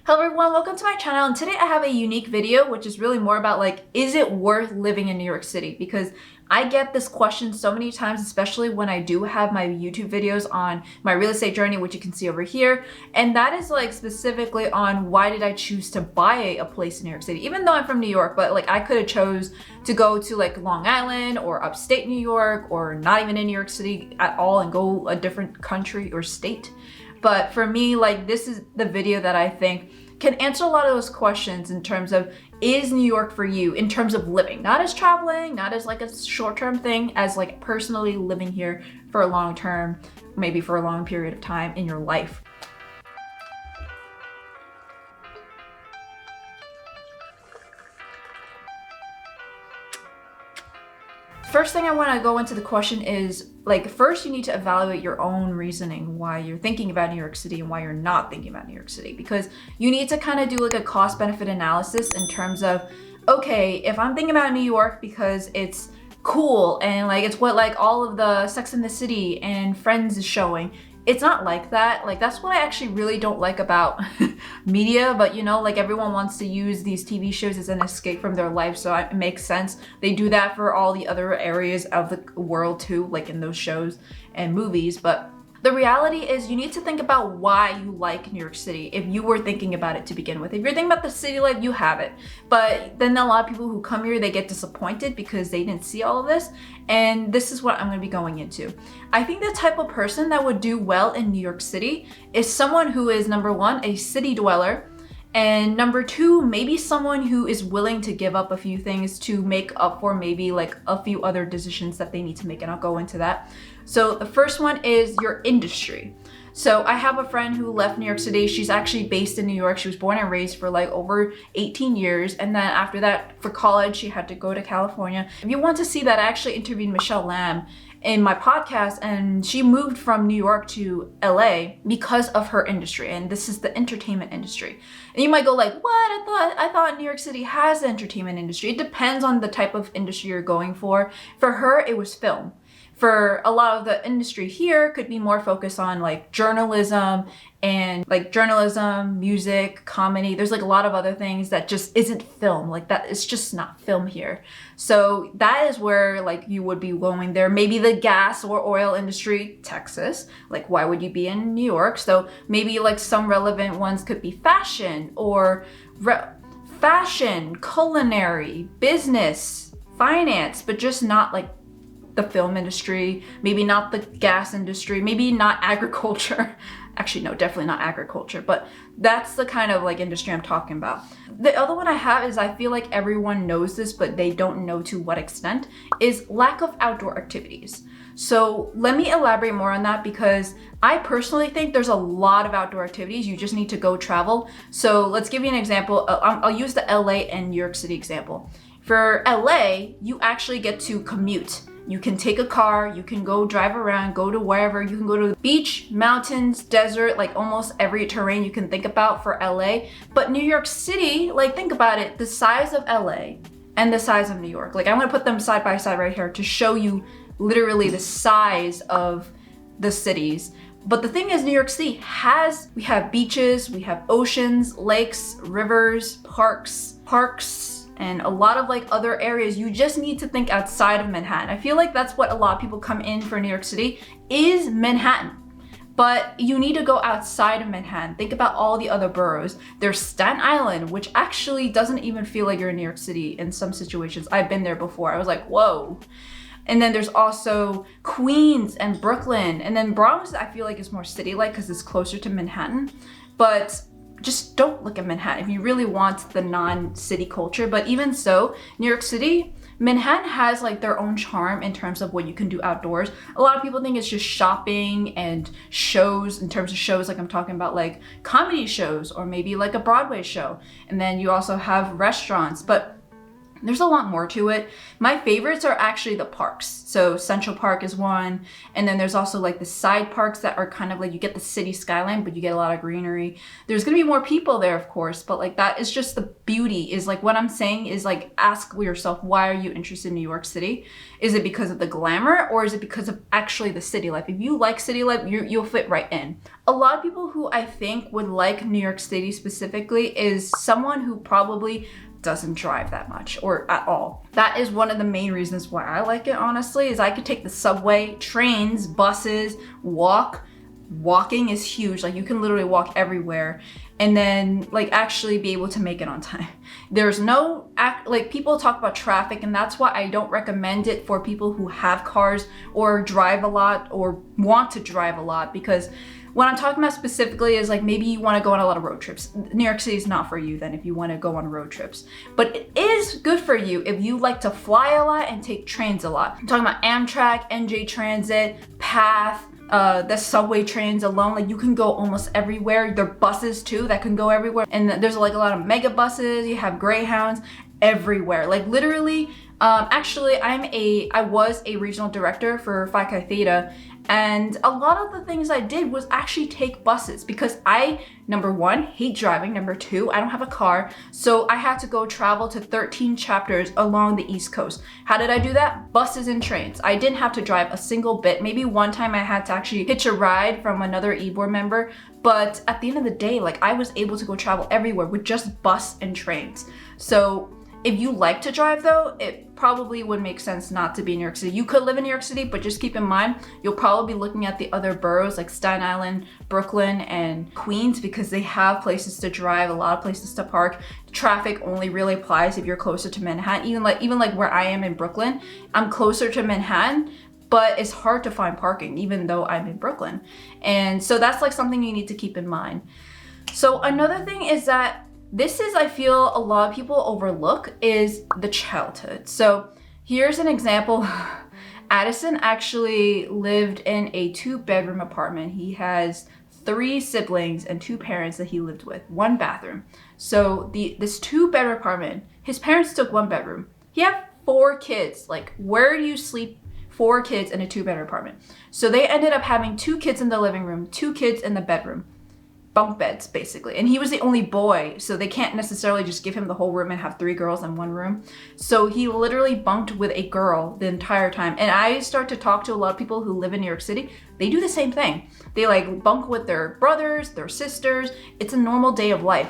Hello everyone, welcome to my channel, and today I have a unique video which is really more about is it worth living in New York City? Because I get this question so many times, especially when I do have my YouTube videos on my real estate journey, which you can see over here. And that is specifically on why did I choose to buy a place in New York City? Even though I'm from New York, but I could have chose to go to Long Island or upstate New York or not even in New York City at all and go a different country or state. But for me, this is the video that I think can answer a lot of those questions in terms of, is New York for you in terms of living? Not as traveling, not as a short-term thing, as personally living here for a long term, maybe for a long period of time in your life. First thing I want to go into the question is, first you need to evaluate your own reasoning why you're thinking about New York City and why you're not thinking about New York City, because you need to kind of do a cost benefit analysis in terms of, okay, if I'm thinking about New York because it's cool and it's what all of the Sex and the City and Friends is showing. It's not like that. That's what I actually really don't like about media, but everyone wants to use these TV shows as an escape from their life, so it makes sense. They do that for all the other areas of the world too, in those shows and movies, but the reality is you need to think about why you like New York City if you were thinking about it to begin with. If you're thinking about the city life, you have it. But then a lot of people who come here, they get disappointed because they didn't see all of this. And this is what I'm going to be going into. I think the type of person that would do well in New York City is someone who is, number one, a city dweller. And number two, maybe someone who is willing to give up a few things to make up for maybe a few other decisions that they need to make, and I'll go into that. So the first one is your industry. So I have a friend who left New York City. She's actually based in New York. She was born and raised for over 18 years. And then after that, for college, she had to go to California. If you want to see that, I actually interviewed Michelle Lamb in my podcast, and she moved from New York to LA because of her industry, and this is the entertainment industry. And you might go what? I thought New York City has the entertainment industry. It depends on the type of industry you're going for. For her, it was film. For a lot of the industry here could be more focused on journalism and journalism, music, comedy. There's a lot of other things that just isn't film. That it's just not film here. So that is where you would be going there. Maybe the gas or oil industry, Texas. Why would you be in New York? So maybe some relevant ones could be fashion or fashion, culinary, business, finance, but just not the film industry, maybe not the gas industry, maybe not agriculture. Actually, no, definitely not agriculture, but that's the kind of industry I'm talking about. The other one I have is, I feel everyone knows this, but they don't know to what extent, is lack of outdoor activities. So let me elaborate more on that, because I personally think there's a lot of outdoor activities. You just need to go travel. So let's give you an example. I'll use the LA and New York City example. For LA, you actually get to commute. You can take a car, you can go drive around, go to wherever. You can go to the beach, mountains, desert, almost every terrain you can think about for LA. But New York City, think about it, the size of LA and the size of New York. I'm gonna put them side by side right here to show you literally the size of the cities. But the thing is, New York City we have beaches, we have oceans, lakes, rivers, parks, and a lot of other areas. You just need to think outside of Manhattan. I feel that's what a lot of people come in for New York City, is Manhattan. But you need to go outside of Manhattan. Think about all the other boroughs. There's Staten Island, which actually doesn't even feel like you're in New York City in some situations. I've been there before. I was whoa. And then there's also Queens and Brooklyn. And then Bronx, I feel is more city-like because it's closer to Manhattan. But just don't look at Manhattan if you really want the non-city culture. But even so, New York City, Manhattan has their own charm in terms of what you can do outdoors. A lot of people think it's just shopping and shows. In terms of shows, I'm talking about comedy shows or maybe a Broadway show. And then you also have restaurants. But There's a lot more to it. My favorites are actually the parks. So Central Park is one. And then there's also like the side parks that are kind of like you get the city skyline, but you get a lot of greenery. There's going to be more people there, of course, but like that is just the beauty. Is like what I'm saying is like ask yourself, why are you interested in New York City? Is it because of the glamour or is it because of actually the city life? If you like city life, you'll fit right in. A lot of people who I think would like New York City specifically is someone who probably doesn't drive that much or at all. That is one of the main reasons why I like it, honestly, is I could take the subway, trains, buses, walking is huge. Like you can literally walk everywhere and then like actually be able to make it on time. There's no like people talk about traffic, and that's why I don't recommend it for people who have cars or drive a lot or want to drive a lot, because what I'm talking about specifically is like maybe you want to go on a lot of road trips. New York City is not for you then if you want to go on road trips. But it is good for you if you like to fly a lot and take trains a lot. I'm talking about Amtrak, NJ Transit, Path, the subway trains alone. Like you can go almost everywhere. There are buses too that can go everywhere. And there's like a lot of mega buses. You have Greyhounds everywhere. Like literally, actually I was a regional director for Phi Chi Theta, and a lot of the things I did was actually take buses because I, number one, hate driving. Number two, I don't have a car. So I had to go travel to 13 chapters along the East Coast. How did I do that? Buses and trains. I didn't have to drive a single bit. Maybe one time I had to actually hitch a ride from another e-board member. But at the end of the day, like I was able to go travel everywhere with just bus and trains. So if you like to drive though, it probably would make sense not to be in New York City. You could live in New York City, but just keep in mind, you'll probably be looking at the other boroughs like Staten Island, Brooklyn, and Queens, because they have places to drive, a lot of places to park. Traffic only really applies if you're closer to Manhattan. Even like where I am in Brooklyn, I'm closer to Manhattan, but it's hard to find parking even though I'm in Brooklyn. And so that's like something you need to keep in mind. So another thing is that this is, I feel, a lot of people overlook is the childhood. So here's an example. Addison actually lived in a 2-bedroom apartment. He has 3 siblings and 2 parents that he lived with, 1 bathroom. So this 2-bedroom apartment, his parents took 1 bedroom. He had 4 kids. Like, where do you sleep 4 kids in a 2-bedroom apartment? So they ended up having 2 kids in the living room, 2 kids in the bedroom. Bunk beds, basically. And he was the only boy, so they can't necessarily just give him the whole room and have 3 girls in 1 room. So he literally bunked with a girl the entire time. And I start to talk to a lot of people who live in New York City. They do the same thing. They like bunk with their brothers, their sisters. It's a normal day of life.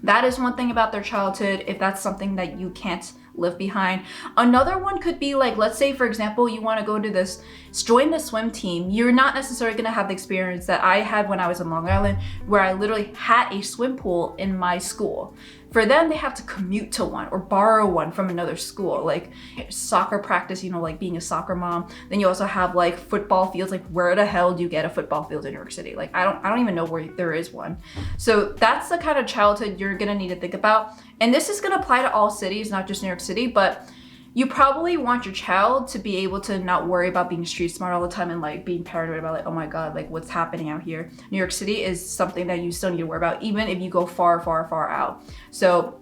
That is one thing about their childhood, if that's something that you can't live behind. Another one could be like, let's say for example, you want to go to join the swim team. You're not necessarily going to have the experience that I had when I was in Long Island, where I literally had a swim pool in my school. For them, they have to commute to one or borrow one from another school. Like soccer practice, you know, like being a soccer mom. Then you also have like football fields. Like where the hell do you get a football field in New York City? Like I don't even know where there is one. So that's the kind of childhood you're gonna need to think about. And this is gonna apply to all cities, not just New York City, but you probably want your child to be able to not worry about being street smart all the time and like being paranoid about like, oh my God, like what's happening out here. New York City is something that you still need to worry about, even if you go far, far, far out. So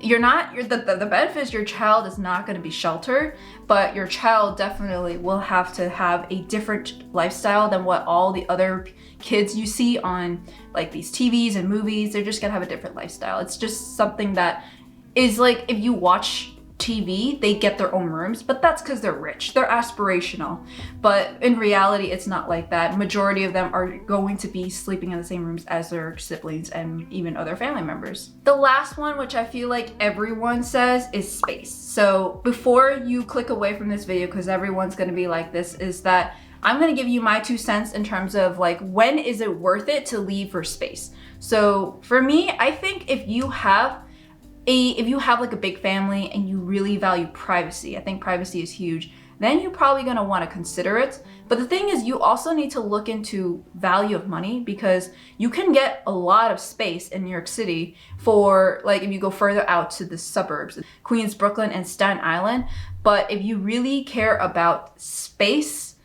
the benefit is your child is not going to be sheltered, but your child definitely will have to have a different lifestyle than what all the other kids you see on like these TVs and movies. They're just going to have a different lifestyle. It's just something that is like, if you watch TV, they get their own rooms, but that's because they're rich. They're aspirational. But in reality, it's not like that. Majority of them are going to be sleeping in the same rooms as their siblings and even other family members. The last one, which I feel like everyone says, is space. So before you click away from this video, because everyone's going to be like this, is that I'm going to give you my 2 cents in terms of like, when is it worth it to leave for space? So for me, I think if you have like a big family and you really value privacy, I think privacy is huge, then you're probably going to want to consider it. But the thing is, you also need to look into value of money, because you can get a lot of space in New York City for like, if you go further out to the suburbs, Queens, Brooklyn, and Staten Island. But if you really care about space,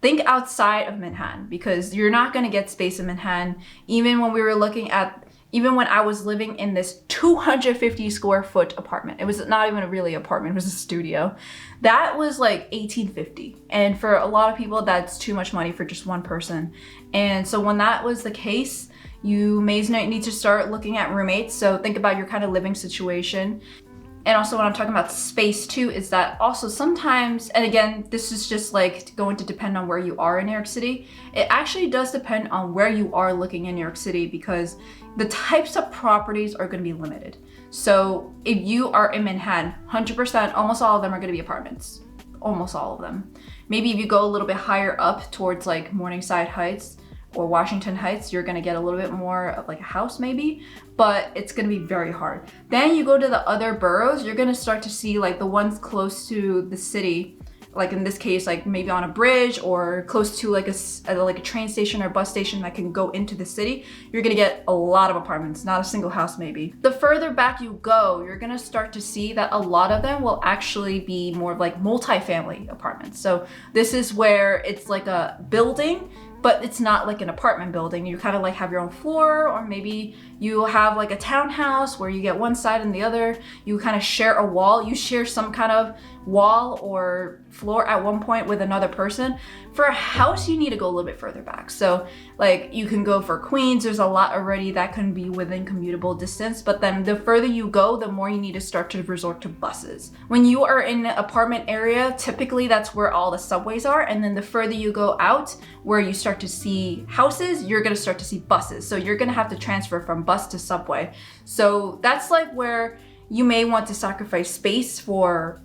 think outside of Manhattan, because you're not going to get space in Manhattan. Even when we were looking at even when I was living in this 250 square foot apartment, it was not even a really apartment, it was a studio. That was like 1850. And for a lot of people, that's too much money for just one person. And so when that was the case, you may need to start looking at roommates. So think about your kind of living situation. And also when I'm talking about space too, is that also sometimes, and again, this is just like going to depend on where you are in New York City. It actually does depend on where you are looking in New York City, because the types of properties are going to be limited. So if you are in Manhattan, 100%, almost all of them are going to be apartments. Almost all of them. Maybe if you go a little bit higher up towards like Morningside Heights or Washington Heights, you're gonna get a little bit more of like a house maybe, but it's gonna be very hard. Then you go to the other boroughs, you're gonna start to see like the ones close to the city, like in this case, like maybe on a bridge or close to like a train station or bus station that can go into the city. You're gonna get a lot of apartments, not a single house maybe. The further back you go, you're gonna start to see that a lot of them will actually be more of like multi-family apartments. So this is where it's like a building, but it's not like an apartment building. You kind of like have your own floor, or maybe you have like a townhouse where you get one side and the other. You kind of share a wall. You share some kind of wall or floor at one point with another person. For a house, you need to go a little bit further back. So like you can go for Queens. There's a lot already that can be within commutable distance, but then the further you go, the more you need to start to resort to buses. When you are in an apartment area, typically that's where all the subways are. And then the further you go out, where you start to see houses, you're gonna start to see buses. So you're gonna have to transfer from bus to subway. So that's like where you may want to sacrifice space for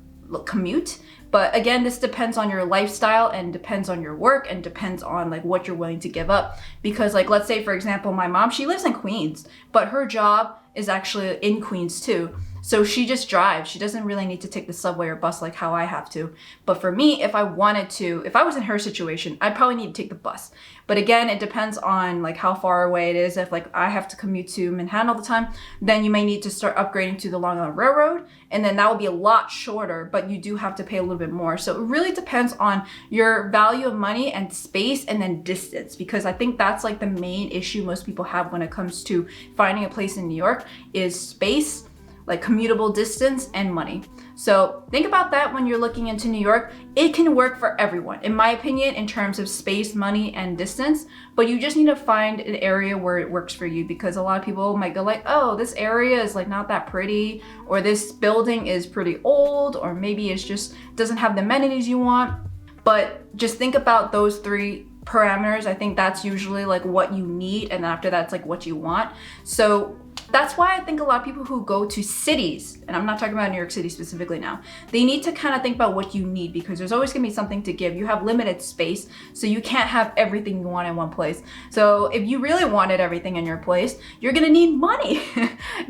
commute. But again, this depends on your lifestyle and depends on your work and depends on like what you're willing to give up. Because like, let's say for example, my mom, she lives in Queens, but her job is actually in Queens too. So she just drives. She doesn't really need to take the subway or bus like how I have to. But for me, if I wanted to, if I was in her situation, I'd probably need to take the bus. But again, it depends on like how far away it is. If like I have to commute to Manhattan all the time, then you may need to start upgrading to the Long Island Railroad. And then that will be a lot shorter, but you do have to pay a little bit more. So it really depends on your value of money and space and then distance, because I think that's like the main issue most people have when it comes to finding a place in New York is space, like commutable distance and money. So think about that when you're looking into New York. It can work for everyone, in my opinion, in terms of space, money, and distance, but you just need to find an area where it works for you, because a lot of people might go like, oh, this area is like not that pretty, or this building is pretty old, or maybe it's just doesn't have the amenities you want. But just think about those three parameters. I think that's usually like what you need, and after that's like what you want. So that's why I think a lot of people who go to cities, and I'm not talking about New York City specifically now, they need to kind of think about what you need, because there's always gonna be something to give. You have limited space, so you can't have everything you want in one place. So if you really wanted everything in your place, you're gonna need money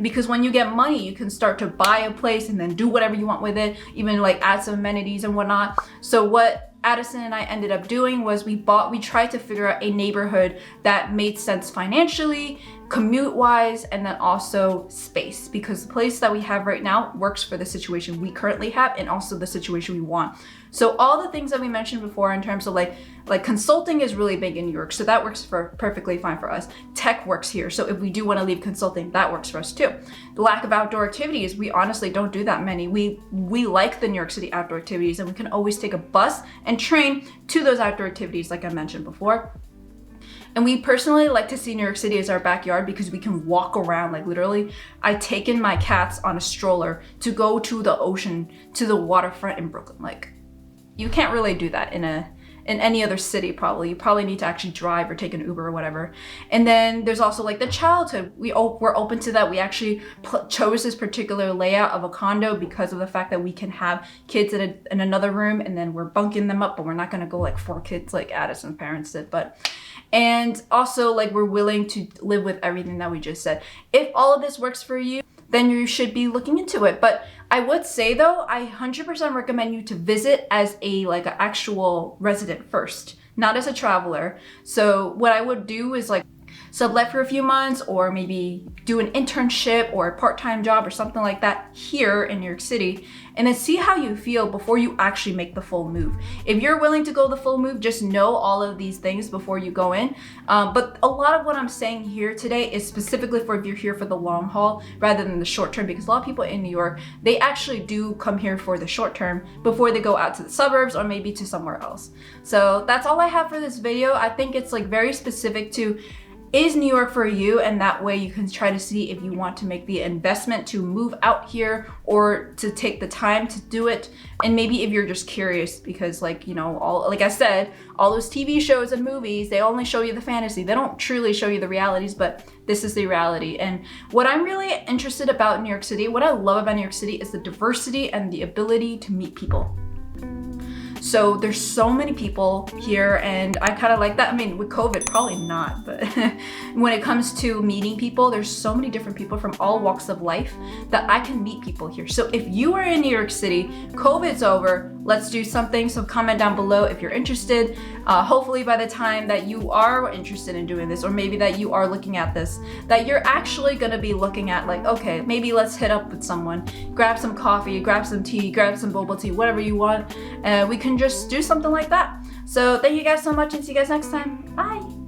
because when you get money, you can start to buy a place and then do whatever you want with it, even like add some amenities and whatnot. So what Addison and I ended up doing was we tried to figure out a neighborhood that made sense financially, commute-wise, and then also space, because the place that we have right now works for the situation we currently have and also the situation we want. So all the things that we mentioned before in terms of like consulting is really big in New York, so that works for perfectly fine for us. Tech works here, so if we do want to leave consulting, that works for us too. The lack of outdoor activities, we honestly don't do that many. We like the New York City outdoor activities, and we can always take a bus and train to those outdoor activities like I mentioned before. And we personally like to see New York City as our backyard because we can walk around, like literally. I've taken my cats on a stroller to go to the ocean, to the waterfront in Brooklyn. Like, you can't really do that in any other city probably. You probably need to actually drive or take an Uber or whatever. And then there's also like the childhood. We're open to that. We actually chose this particular layout of a condo because of the fact that we can have kids in another room, and then we're bunking them up, but we're not gonna go like 4 kids like Addison's parents did. And also like we're willing to live with everything that we just said. If all of this works for you, then you should be looking into it. But I would say though, I 100% recommend you to visit as an actual resident first, not as a traveler. So what I would do is like sublet for a few months, or maybe do an internship or a part-time job or something like that here in New York City, and then see how you feel before you actually make the full move. If you're willing to go the full move, just know all of these things before you go in. But a lot of what I'm saying here today is specifically for if you're here for the long haul rather than the short term, because a lot of people in New York, they actually do come here for the short term before they go out to the suburbs or maybe to somewhere else. So that's all I have for this video. I think it's like very specific to, is New York for you? And that way you can try to see if you want to make the investment to move out here or to take the time to do it. And maybe if you're just curious, because like, you know, like I said, all those TV shows and movies, they only show you the fantasy. They don't truly show you the realities, but this is the reality. And what I'm really interested about New York City, what I love about New York City is the diversity and the ability to meet people. So there's so many people here, and I kind of like that. I mean, with COVID, probably not, but when it comes to meeting people, there's so many different people from all walks of life that I can meet people here. So if you are in New York City, COVID's over, let's do something. So comment down below if you're interested. Hopefully by the time that you are interested in doing this, or maybe that you are looking at this, that you're actually gonna be looking at like, okay, maybe let's hit up with someone, grab some coffee, grab some tea, grab some boba tea, whatever you want. We can just do something like that. So thank you guys so much, and see you guys next time. Bye.